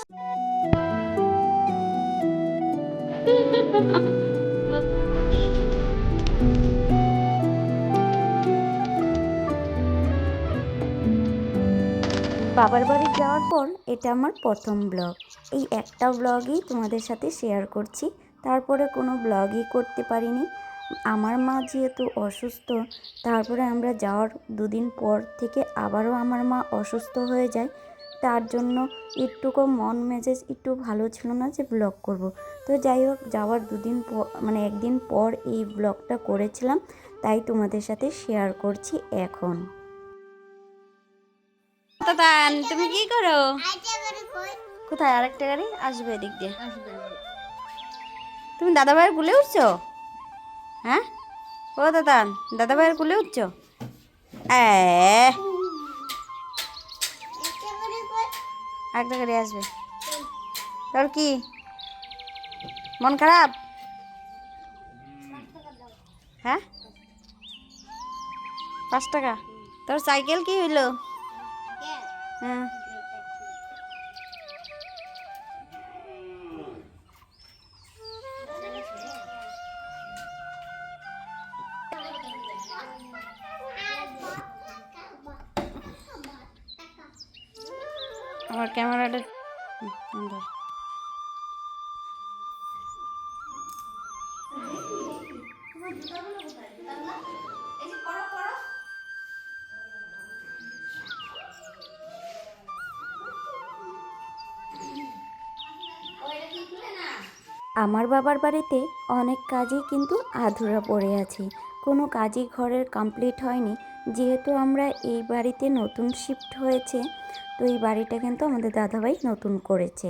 বাবার বাড়ি যাওয়ার পর এটা আমার প্রথম ব্লগ। এই একটা ব্লগই তোমাদের সাথে শেয়ার করছি, তারপরে কোনো ব্লগই করতে পারিনি। আমার মা যেহেতু অসুস্থ, তারপরে আমরা যাওয়ার দুদিন পর থেকে আবারও আমার মা অসুস্থ হয়ে যায়। তার জন্য একটুকু মন মেজাজ একটু ভালো ছিল না যে ব্লগ করব। তো যাই হোক, যাওয়ার দুদিন পর মানে একদিন পর এই ব্লগটা করেছিলাম, তাই তোমাদের সাথে শেয়ার করছি এখন। তাতান, তুমি কি করো? কোথায় আরেকটা গাড়ি আসবে এদিক দিয়ে? তুমি দাদা ভাইয়ের কুলে উঠছো? হ্যাঁ, ও দাদান, দাদা ভাইয়ের কুলে উঠছো? আরেকটা গাড়ি আসবে। তোর কি মন খারাপ? হ্যাঁ, 5 টাকা। তোর সাইকেল কি হইলো? হ্যাঁ, আমার ক্যামেরাটা ধর। আমার বাবার বাড়িতে অনেক কাজই কিন্তু আধুরা পড়ে আছে, কোনো কাজই ঘরের কমপ্লিট হয়নি। যেহেতু আমরা এই বাড়িতে নতুন শিফট হয়েছে, তো এই বাড়িটা কিন্তু আমাদের দাদাভাই নতুন করেছে।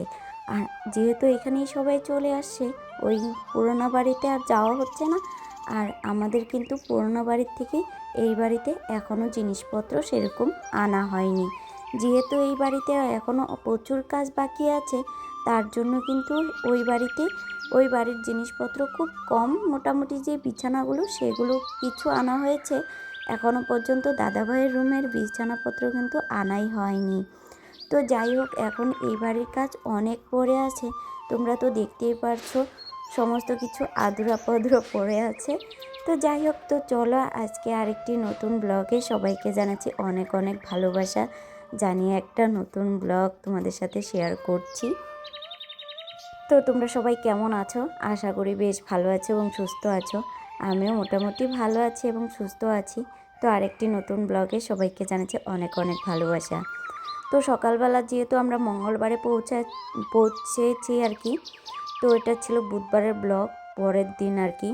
আর যেহেতু এখানেই সবাই চলে আসছে, ওই পুরোনো বাড়িতে আর যাওয়া হচ্ছে না। আর আমাদের কিন্তু পুরোনো বাড়ির থেকে এই বাড়িতে এখনও জিনিসপত্র সেরকম আনা হয়নি। যেহেতু এই বাড়িতে এখনও প্রচুর কাজ বাকি আছে, তার জন্য কিন্তু ওই বাড়ির জিনিসপত্র খুব কম, মোটামুটি যে বিছানাগুলো সেগুলো কিছু আনা হয়েছে। এখনও পর্যন্ত দাদাভাইয়ের রুমের বিছানাপত্র কিন্তু আনাই হয়নি। তো যাই হোক, এখন এই বাড়ির কাজ অনেক পড়ে আছে, তোমরা তো দেখতেই পারছো সমস্ত কিছু আধুরা পাধুরা পড়ে আছে। তো যাই হোক, তো চলো আজকে আরেকটি নতুন ব্লগে সবাইকে জানাচ্ছি অনেক অনেক ভালোবাসা জানিয়ে একটা নতুন ব্লগ তোমাদের সাথে শেয়ার করছি। তো তোমরা সবাই কেমন আছো? আশা করি বেশ ভালো আছো এবং সুস্থ আছো। আমিও মোটামুটি ভালো আছি এবং সুস্থ আছি। তো আরেকটি নতুন ব্লগে সবাইকে জানাচ্ছি অনেক অনেক ভালোবাসা। তো সকালবেলা যেহেতু আমরা মঙ্গলবারে পৌঁছেছি আর কি, তো এটা ছিল বুধবারের ব্লগ, পরের দিন আর কি।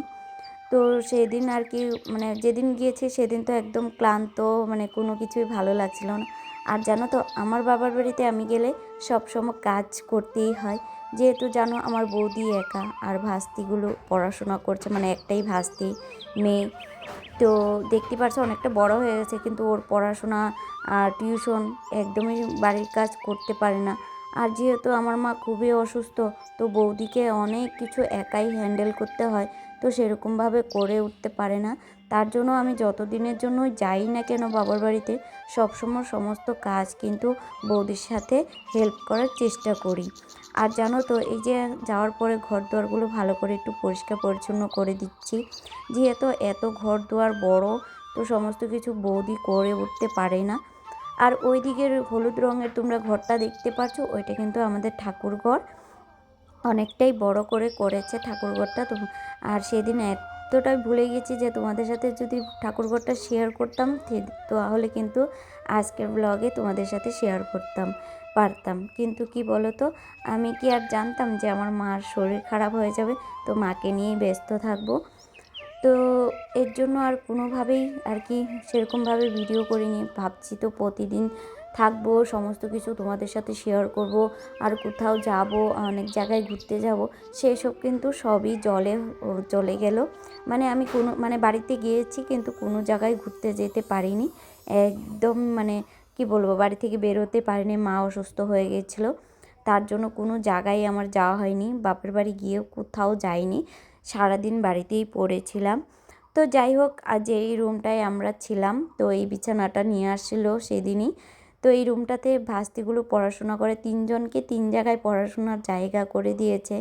তো সেদিন আর কি মানে যেদিন গিয়েছি সেদিন তো একদম ক্লান্ত, মানে কোনো কিছুই ভালো লাগছিল না। আর জানো তো, আমার বাবার বাড়িতে আমি গেলে সবসময় কাজ করতেই হয়। যেহেতু জানো আমার বৌদি একা, আর ভাস্তিগুলো পড়াশোনা করছে, মানে একটাই ভাস্তি মেয়ে। তো দেখতে পারছো অনেকটা বড় হয়ে গেছে, কিন্তু ওর পড়াশোনা আর টিউশন একদমই বাড়ির কাজ করতে পারে না। আর যেহেতু আমার মা খুবই অসুস্থ, তো বৌদিকে অনেক কিছু একাই হ্যান্ডেল করতে হয়, তো সেরকমভাবে করে উঠতে পারে না। তার জন্য আমি যত দিনের জন্য যাই না কেন বাবার বাড়িতে, সবসময় সমস্ত কাজ কিন্তু বৌদির সাথে হেল্প করার চেষ্টা করি। আর জানো তো, এই যে যাওয়ার পরে ঘর দুয়ারগুলো ভালো করে একটু পরিষ্কার পরিচ্ছন্ন করে দিচ্ছি। যেহেতু এত ঘর দুয়ার বড়, তো সমস্ত কিছু বৌদি করে উঠতে পারে না। আর ওই দিকের হলুদ রঙের তোমরা ঘরটা দেখতে পাচ্ছ, ওইটা কিন্তু আমাদের ঠাকুর ঘর, অনেকটাই বড় করে করেছে ঠাকুরঘরটা। তো আর সেদিন এতটাই ভুলে গেছি যে তোমাদের সাথে যদি ঠাকুরঘরটা শেয়ার করতাম, তাহলে কিন্তু আজকের ব্লগে তোমাদের সাথে শেয়ার করতাম পারতাম। কিন্তু কি বলো তো, আমি কি আর জানতাম যে আমার মার শরীর খারাপ হয়ে যাবে, তো মাকে নিয়েই ব্যস্ত থাকবো। তো এর জন্য আর কোনোভাবেই আর কি সেরকমভাবে ভিডিও করিনি। ভাবছি তো প্রতিদিন থাকবো, সমস্ত কিছু তোমাদের সাথে শেয়ার করব। আর কোথাও যাব, অনেক জায়গায় ঘুরতে যাব, সেই সব কিন্তু সবই জলে চলে গেল। মানে আমি বাড়িতে গিয়েছি, কিন্তু কোনো জায়গায় ঘুরতে যেতে পারিনি। একদম মানে কি বলবো, বাড়ি থেকে বের হতে পারিনি, মা অসুস্থ হয়ে গিয়েছিলো। তার জন্য কোনো জায়গায় আমার যাওয়া হয়নি, বাপের বাড়ি গিয়েও কোথাও যাইনি, সারাদিন বাড়িতেই পড়েছিলাম। তো যাই হোক, আজ এই রুমটায় আমরা ছিলাম, তো এই বিছানাটা নিয়ে আসছিলো সেদিনই। তো এই রুমটাতে ভাস্তিগুলো পড়াশোনা করে, 3 জনকে 3 জায়গায় পড়াশোনার জায়গা করে দিয়েছে।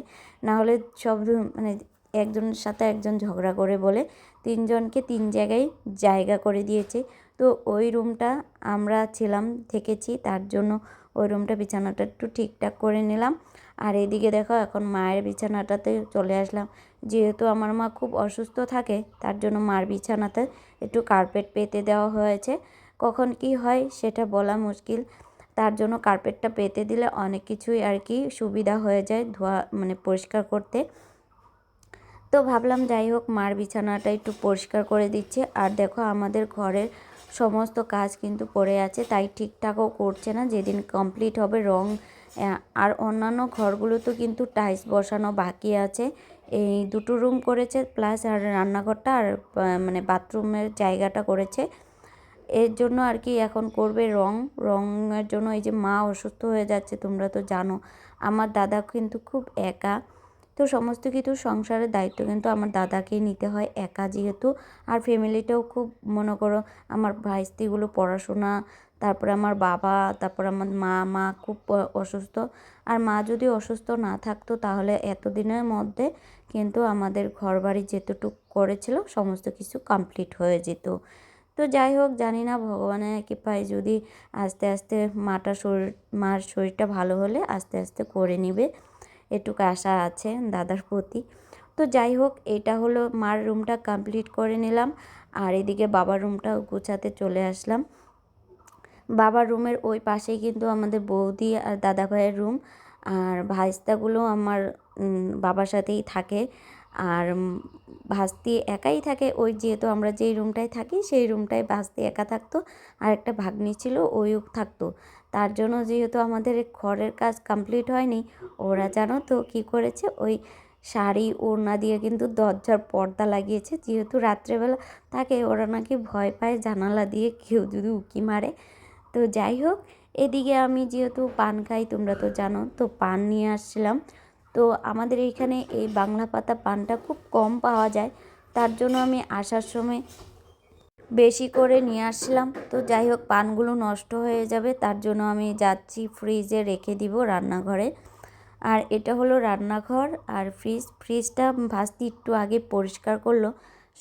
না হলে সব মানে একজনের সাথে একজন ঝগড়া করে বলে 3 জনকে 3 জায়গায় জায়গা করে দিয়েছে। তো ওই রুমটা আমরা ছিলাম, থেকেছি, তার জন্য ওই রুমটা বিছানাটা একটু ঠিকঠাক করে নিলাম। আর এদিকে দেখো এখন মায়ের বিছানাটাতে চলে আসলাম। যেহেতু আমার মা খুব অসুস্থ থাকে, তার জন্য মার বিছানাতে একটু কার্পেট পেতে দেওয়া হয়েছে। কখন কি হয় সেটা বলা মুশকিল, তার জন্য কার্পেটটা পেতে দিলে অনেক কিছুই আর কি সুবিধা হয়ে যায় ধোয়া মানে পরিষ্কার করতে। তো ভাবলাম যাই হোক মার বিছানাটা একটু পরিষ্কার করে দিচ্ছে। আর দেখো আমাদের ঘরের সমস্ত কাজ কিন্তু পড়ে আছে, তাই ঠিকঠাকও করছে না। যেদিন কমপ্লিট হবে রং আর অন্যান্য ঘরগুলোতে কিন্তু টাইলস বসানো বাকি আছে। এই 2টো রুম করেছে প্লাস আর রান্নাঘরটা আর মানে বাথরুমের জায়গাটা করেছে। এর জন্য আর কি এখন করবে রঙের জন্য। এই যে মা অসুস্থ হয়ে যাচ্ছে, তোমরা তো জানো। আমার দাদা কিন্তু খুব একা, তো সমস্ত কিছু সংসারের দায়িত্ব কিন্তু আমার দাদাকেই নিতে হয় একা যেহেতু। আর ফ্যামিলিটাও খুব মনে করো আমার ভাইস্তিগুলো পড়াশোনা, তারপরে আমার বাবা, তারপর আমার মা খুব অসুস্থ। আর মা যদি অসুস্থ না থাকতো তাহলে এতদিনের মধ্যে কিন্তু আমাদের ঘরবাড়ি যেতটুকু করেছিল সমস্ত কিছু কমপ্লিট হয়ে যেত। তো যাই হোক, জানি না ভগবানের কৃপায় যদি আস্তে আস্তে মার শরীরটা ভালো হলে আস্তে আস্তে করে নেবে, এটুকু আশা আছে দাদার প্রতি। তো যাই হোক, এটা হলো মার রুমটা কমপ্লিট করে নিলাম। আর এদিকে বাবার রুমটাও গুছাতে চলে আসলাম। বাবার রুমের ওই পাশেই কিন্তু আমাদের বৌদি আর দাদা ভাইয়ের রুম। আর ভাইস্তাগুলো আমার বাবার সাথেই থাকে। আর ভাস্তি একাই থাকে, ওই যেহেতু আমরা যেই রুমটায় থাকি সেই রুমটায় ভাস্তি একা থাকতো। আর একটা ভাগ্নি ছিল, ওইও থাকতো। তার জন্য যেহেতু আমাদের ঘরের কাজ কমপ্লিট হয়নি, ওরা জানো তো কী করেছে, ওই শাড়ি ওড়না দিয়ে কিন্তু দরজার পর্দা লাগিয়েছে। যেহেতু রাত্রেবেলা থাকে, ওরা নাকি ভয় পায় জানালা দিয়ে কেউ যদি উঁকি মারে। তো যাই হোক, এদিকে আমি যেহেতু পান খাই, তোমরা তো জানো, তো পান নিয়ে আসছিলাম। তো আমাদের এইখানে এই বাংলা পাতা পানটা খুব কম পাওয়া যায়, তার জন্য আমি আসার সময় বেশি করে নিয়ে আসছিলাম। তো যাই হোক, পানগুলো নষ্ট হয়ে যাবে, তার জন্য আমি যাচ্ছি ফ্রিজে রেখে দিব রান্নাঘরে। আর এটা হলো রান্নাঘর আর ফ্রিজটা ভাস্তি একটু আগে পরিষ্কার করলো,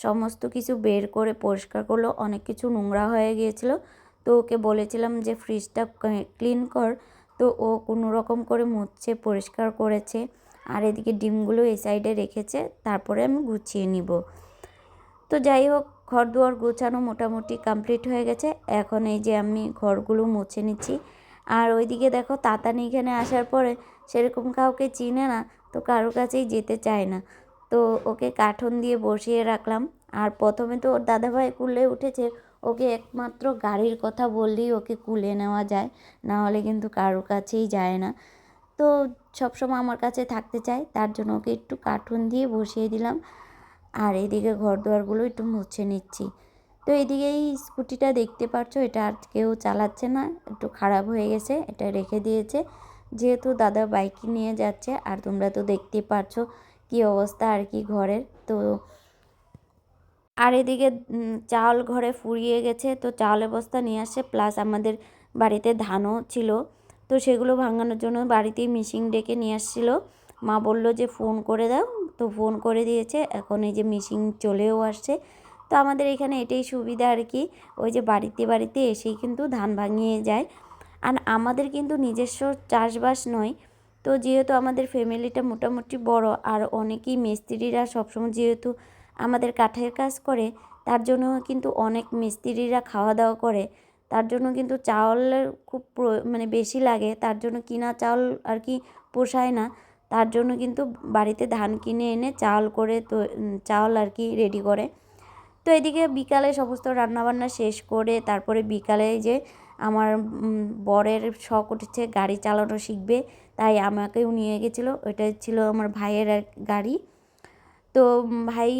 সমস্ত কিছু বের করে পরিষ্কার করলো, অনেক কিছু নোংরা হয়ে গিয়েছিল। তো ওকে বলেছিলাম যে ফ্রিজটা ক্লিন কর, তো ও কোনো রকম করে মুছে পরিষ্কার করেছে। আর এদিকে ডিমগুলো এই সাইডে রেখেছে, তারপরে আমি গুছিয়ে নিব। তো যাই হোক, ঘর দুয়ার গোছানো মোটামুটি কমপ্লিট হয়ে গেছে। এখন এই যে আমি ঘরগুলো মুছে নিচ্ছি। আর ওইদিকে দেখো তাতানি এখানে আসার পরে সেরকম কাউকে চিনে না, তো কারোর কাছেই যেতে চায় না। তো ওকে কার্টুন দিয়ে বসিয়ে রাখলাম। আর প্রথমে তো ওর দাদাভাই কুলে উঠেছে, ওকে একমাত্র গাড়ির কথা বললেই ওকে কুলে নেওয়া যায়, না হলে কিন্তু কারোর কাছেই যায় না। তো সবসময় আমার কাছে থাকতে চায়, তার জন্য ওকে একটু কার্টুন দিয়ে বসিয়ে দিলাম। আর এইদিকে ঘর দুয়ারগুলো একটু মুছে নিচ্ছি। তো এইদিকে এই স্কুটিটা দেখতে পাচ্ছ, এটা আর কেউ চালাচ্ছে না, একটু খারাপ হয়ে গেছে, এটা রেখে দিয়েছে যেহেতু দাদা বাইক নিয়ে যাচ্ছে। আর তোমরা তো দেখতেই পাচ্ছ কী অবস্থা আর কি ঘরের। তো আর এদিকে চাল ঘরে ফুরিয়ে গেছে, তো চালের বস্তা নিয়ে আসছে, প্লাস আমাদের বাড়িতে ধানও ছিল, তো সেগুলো ভাঙানোর জন্য বাড়িতেই মেশিন ডেকে নিয়ে আসছিলো। মা বলল যে ফোন করে দাও, তো ফোন করে দিয়েছে, এখন এই যে মেশিন চলেও আসছে। তো আমাদের এখানে এটাই সুবিধা আর কি, ওই যে বাড়িতে বাড়িতে এসেই কিন্তু ধান ভাঙিয়ে যায়। আর আমাদের কিন্তু নিজস্ব চাষবাস নয়, তো যেহেতু আমাদের ফ্যামিলিটা মোটামুটি বড়, আর অনেকেই মিস্ত্রিরা সবসময় যেহেতু আমাদের কাঠের কাজ করে, তার জন্য কিন্তু অনেক মিস্ত্রিরা খাওয়া দাওয়া করে, তার জন্য কিন্তু চাউলের খুব মানে বেশি লাগে, তার জন্য কিনা চাউল আর কি পোষায় না। তার জন্য কিন্তু বাড়িতে ধান কিনে এনে চাল করে, তো চাল আর কি রেডি করে। তো এদিকে বিকালে সমস্ত রান্নাবান্না শেষ করে তারপরে বিকালে যে আমার বরের শখ উঠেছে গাড়ি চালানো শিখবে, তাই আমাকেও নিয়ে গেছিলো। ওইটা ছিল আমার ভাইয়ের গাড়ি। তো ভাই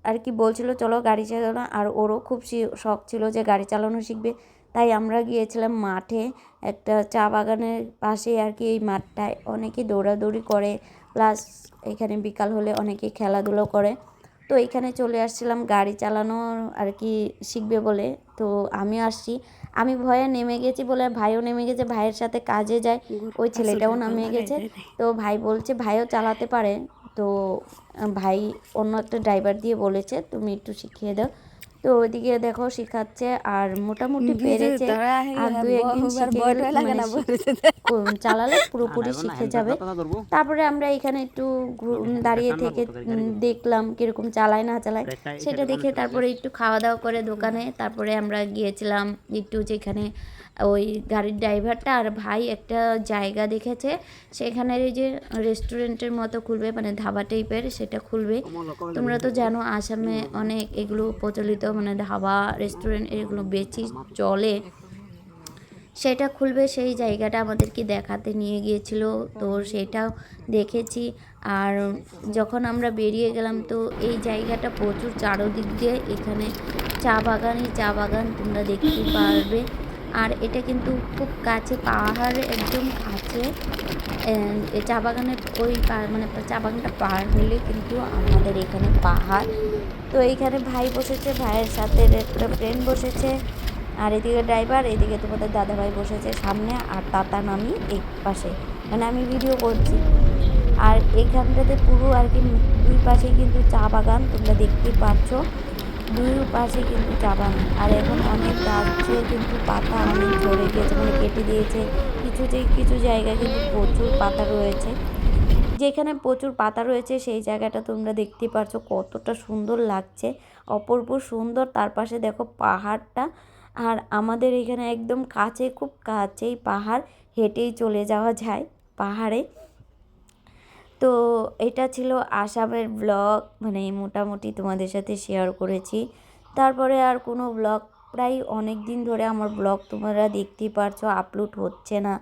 আর কি বলছিল চলো গাড়ি চালানো, আর ওরও খুব শখ ছিল যে গাড়ি চালানো শিখবে। তাই আমরা গিয়েছিলাম মাঠে, একটা চা বাগানের পাশে আর কি, এই মাঠটায় অনেকে দৌড়াদৌড়ি করে, প্লাস এখানে বিকাল হলে অনেকে খেলাধুলো করে। তো এইখানে চলে আসছিলাম গাড়ি চালানো আর কি শিখবে বলে। তো তো আমিও আসছি। আমি ভয়ে নেমে গেছি বলে ভাইও নেমে গেছে, ভাইয়ের সাথে কাজে যায় ওই ছেলেটাও নেমে গেছে। তো ভাই বলছে ভাইও চালাতে পারে, তো ভাই অন্য একটা ড্রাইভার দিয়ে বলেছে তুমি একটু শিখিয়ে দাও। তো ওইদিকে দেখো শেখাচ্ছে আর মোটামুটি পেরেছে। আর দুই একদিন শিখে গেলে মানে চালালে পুরোপুরি শিখে যাবে। তারপরে আমরা এখানে একটু দাঁড়িয়ে থেকে দেখলাম কীরকম চালায় না চালায় সেটা দেখে তারপরে একটু খাওয়া দাওয়া করে দোকানে। তারপরে আমরা গিয়েছিলাম একটু যেখানে ওই গাড়ির ড্রাইভারটা আর ভাই একটা জায়গা দেখেছে, সেখানে এই যে রেস্টুরেন্টের মতো খুলবে, মানে ধাবা টাইপের সেটা খুলবে। তোমরা তো জানো আসামে অনেক এগুলো প্রচলিত, মানে ধাবা রেস্টুরেন্ট এগুলো বেশি চলে। সেটা খুলবে, সেই জায়গাটা আমাদেরকে দেখাতে নিয়ে গিয়েছিল, তো সেটাও দেখেছি। আর যখন আমরা বেরিয়ে গেলাম তো এই জায়গাটা প্রচুর চারদিক দিয়ে এখানে চা বাগানই চা বাগান তোমরা দেখতে পারবে। আর এটা কিন্তু খুব কাছে, পাহাড় একদম কাছে। চা বাগানের ওই মানে চা বাগানটা পার হলে কিন্তু আমাদের এখানে পাহাড়। তো এইখানে ভাই বসেছে, ভাইয়ের সাথে একটা ফ্রেন্ড বসেছে, আর এদিকে ড্রাইভার, এদিকে তোমাদের দাদাভাই বসেছে সামনে, আর তাতান আমি এই পাশে, মানে আমি ভিডিও করছি। আর এইখানটাতে পুরো আর কি দুই পাশে কিন্তু চা বাগান তোমরা দেখতেই পাচ্ছ, দুই পাশে কিন্তু চা বাগান। আর এখন অনেক গাছে কিন্তু পাতা অনেক ঝরে গিয়েছে, মানে কেটে দিয়েছে। কিছু জায়গায় কিন্তু প্রচুর পাতা রয়েছে, যেখানে প্রচুর পাতা রয়েছে সেই জায়গাটা তোমরা দেখতে পাচ্ছ কতটা সুন্দর লাগছে, অপূর্ব সুন্দর। তার পাশে দেখো পাহাড়টা, আর আমাদের এখানে একদম কাছে, খুব কাছেই পাহাড়, হেঁটেই চলে যাওয়া যায় পাহাড়ে। তো এটা ছিল আসামের ব্লগ, মানে মোটামুটি তোমাদের সাথে শেয়ার করেছি। তারপরে আর কোনো ব্লগ, প্রায় অনেক দিন ধরে আমার ব্লগ তোমরা দেখতেই পারছো আপলোড হচ্ছে না।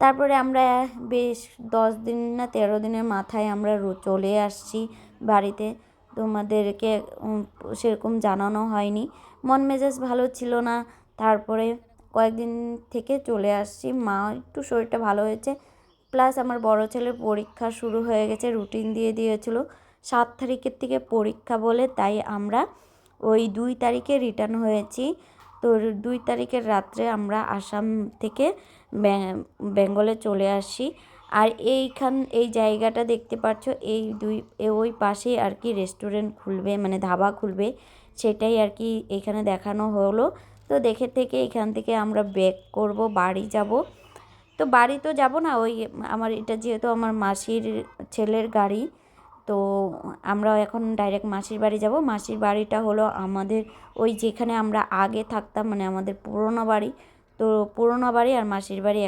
তারপরে আমরা বেশ 10 দিন না 13 দিনের মাথায় আমরা চলে আসছি বাড়িতে। তোমাদেরকে সেরকম জানানো হয়নি, মন মেজাজ ভালো ছিল না। তারপরে কয়েকদিন থেকে চলে আসছি, মা একটু শরীরটা ভালো হয়েছে, প্লাস আমার বড় ছেলের পরীক্ষা শুরু হয়ে গেছে, রুটিন দিয়ে দিয়েছিল 7 তারিখের থেকে পরীক্ষা বলে, তাই আমরা ওই 2 তারিখে রিটার্ন হয়েছি। তো 2 তারিখের রাত্রে আমরা আসাম থেকে বেঙ্গলে চলে আসি। আর এই জায়গাটা দেখতে পাচ্ছ, ওই পাশেই আর কি রেস্টুরেন্ট খুলবে, মানে ধাবা খুলবে, সেটাই আর কি এখানে দেখানো হলো। তো দেখে থেকে এখান থেকে আমরা ব্যাক করব, বাড়ি যাব। তো বাড়ি তো যাব না, ওই আমার এটা যেহেতু আমার মাসির ছেলের গাড়ি, তো আমরা এখন ডাইরেক্ট মাসির বাড়ি যাব। মাসির বাড়িটা হলো আমাদের ওই যেখানে আমরা আগে থাকতাম, মানে আমাদের পুরোনো বাড়ি। তো পুরোনো বাড়ি আর মাসির বাড়ি